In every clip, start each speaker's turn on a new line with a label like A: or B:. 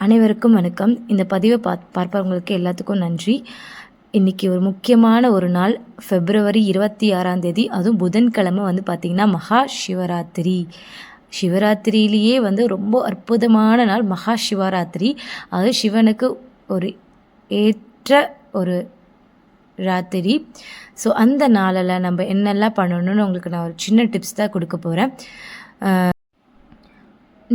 A: அனைவருக்கும் வணக்கம். இந்த பதிவை பார்ப்பவங்களுக்கு எல்லாத்துக்கும் நன்றி. இன்றைக்கி ஒரு முக்கியமான ஒரு நாள், February 26 அதுவும் புதன்கிழமை பார்த்திங்கன்னா மகா சிவராத்திரி. சிவராத்திரியிலேயே ரொம்ப அற்புதமான நாள் மகா சிவராத்திரி. அது சிவனுக்கு ஒரு ஏற்ற ஒரு ராத்திரி. ஸோ அந்த நாளில் நம்ம என்னெல்லாம் பண்ணணும்னு உங்களுக்கு நான் ஒரு சின்ன டிப்ஸ் தான் கொடுக்க போகிறேன்.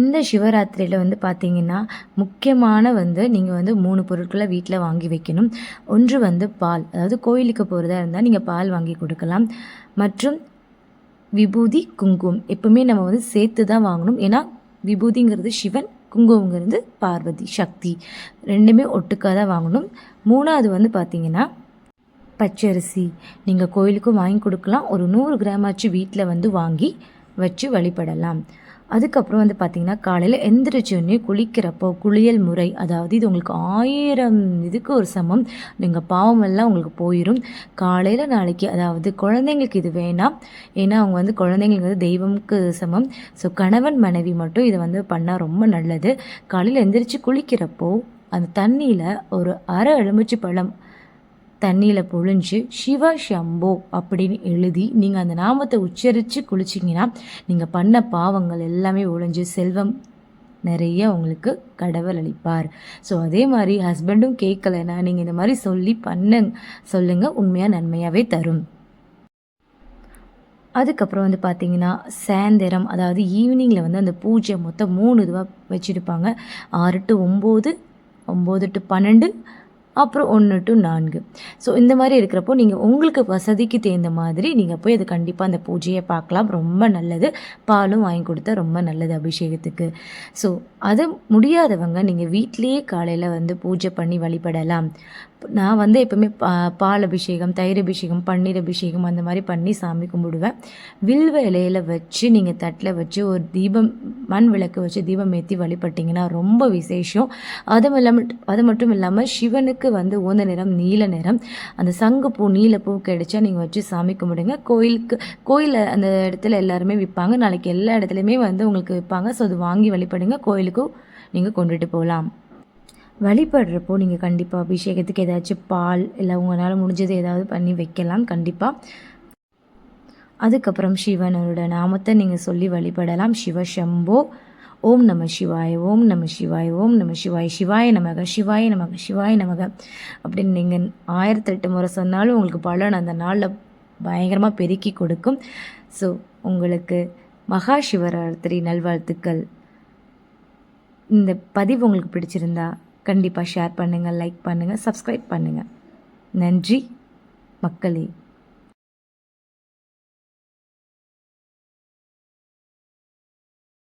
A: இந்த சிவராத்திரியில் பார்த்திங்கன்னா முக்கியமான நீங்கள் 3 பொருட்களை வீட்டில் வாங்கி வைக்கணும். ஒன்று பால், அதாவது கோயிலுக்கு போகிறதா இருந்தால் நீங்கள் பால் வாங்கி கொடுக்கலாம். மற்றும் விபூதி, குங்குமம் எப்பவுமே நம்ம சேர்த்து தான் வாங்கணும். ஏன்னா விபூதிங்கிறது சிவன், குங்குமங்கிறது பார்வதி சக்தி, ரெண்டுமே ஒட்டுக்காக தான் வாங்கணும். மூணாவது பார்த்திங்கன்னா பச்சரிசி. நீங்கள் கோயிலுக்கும் வாங்கி கொடுக்கலாம். ஒரு 100 கிராமாச்சு வீட்டில் வாங்கி வச்சு வழிபடலாம். அதுக்கப்புறம் பார்த்திங்கன்னா காலையில் எந்திரிச்சோடனே குளிக்கிறப்போ குளியல் முறை, அதாவது இது உங்களுக்கு 1000 இதுக்கு ஒரு சமம். நீங்கள் பாவமெல்லாம் உங்களுக்கு போயிடும். காலையில் நாளைக்கு, அதாவது குழந்தைங்களுக்கு இது வேணாம். ஏன்னா அவங்க குழந்தைங்களுக்கு தெய்வம்க்கு சமம். ஸோ கணவன் மனைவி மட்டும் இதை பண்ணால் ரொம்ப நல்லது. காலையில் எந்திரிச்சு குளிக்கிறப்போ அந்த தண்ணியில் ஒரு அரை எலுமிச்சை பழம் தண்ணியில் பொழிஞ்சு சிவ சம்போ அப்படின்னு எழுதி நீங்கள் அந்த நாமத்தை உச்சரித்து குளிச்சிங்கன்னா நீங்கள் பண்ண பாவங்கள் எல்லாமே ஒழிஞ்சு செல்வம் நிறைய உங்களுக்கு கடவுள் அளிப்பார். ஸோ அதே மாதிரி ஹஸ்பண்டும் கேட்கலைன்னா நீங்கள் இந்த மாதிரி சொல்லி சொல்லுங்கள், உண்மையாக நன்மையாகவே தரும். அதுக்கப்புறம் பார்த்திங்கன்னா சாயந்தரம், அதாவது ஈவினிங்கில் அந்த பூஜை மொத்தம் 3 இதுவாக வச்சுருப்பாங்க. 6 to 9, 9 to 12, அப்புறம் 1 to 4. ஸோ இந்த மாதிரி இருக்கிறப்போ நீங்கள் உங்களுக்கு வசதிக்கு தகுந்த மாதிரி நீங்கள் போய் அது கண்டிப்பாக அந்த பூஜையை பார்க்கலாம். ரொம்ப நல்லது. பாலும் வாங்கி கொடுத்தா ரொம்ப நல்லது அபிஷேகத்துக்கு. ஸோ அது முடியாதவங்க நீங்கள் வீட்டிலேயே காலையில் பூஜை பண்ணி வழிபடலாம். நான் எப்போவுமே பால் அபிஷேகம், தயிர் அபிஷேகம், பன்னீர் அபிஷேகம் அந்த மாதிரி பண்ணி சாமி கும்பிடுவேன். வில்வ இலையில் வச்சு நீங்கள் தட்டில் வச்சு ஒரு தீபம், மண் விளக்கு வச்சு தீபம் ஏற்றி வழிபட்டிங்கன்னா ரொம்ப விசேஷம். அது மட்டும் இல்லாமல் சிவனுக்கு ஓந்த நிறம் நீல நிறம், அந்த சங்குப்பூ நீலப்பூ கிடைச்சா நீங்கள் வச்சு சாமி கும்பிடுங்க. கோயிலில் அந்த இடத்துல எல்லாருமே விற்பாங்க. நாளைக்கு எல்லா இடத்துலையுமே உங்களுக்கு விற்பாங்க. ஸோ அது வாங்கி வழிபடுங்க. கோயிலுக்கும் நீங்கள் கொண்டுட்டு போகலாம். வழிபடுறப்போ நீங்கள் கண்டிப்பாக அபிஷேகத்துக்கு ஏதாச்சும் பால் இல்லை உங்களால் முடிஞ்சது ஏதாவது பண்ணி வைக்கலாம் கண்டிப்பாக. அதுக்கப்புறம் சிவனோட நாமத்தை நீங்கள் சொல்லி வழிபடலாம். சிவசம்போ, ஓம் நம சிவாய், ஓம் நம சிவாய், ஓம் நம சிவாய், சிவாய நமக, சிவாய நமக, சிவாய நமக அப்படின்னு நீங்கள் 1008 முறை சொன்னாலும் உங்களுக்கு பலன் அந்த நாளில் பயங்கரமாக பெருக்கி கொடுக்கும். ஸோ உங்களுக்கு மகா சிவராத்திரி நல்வாழ்த்துக்கள். இந்த பதிவு உங்களுக்கு பிடிச்சிருந்தா கண்டிப்பாக ஷேர் பண்ணுங்கள், லைக் பண்ணுங்கள், சப்ஸ்கிரைப் பண்ணுங்கள். நன்றி மக்களே.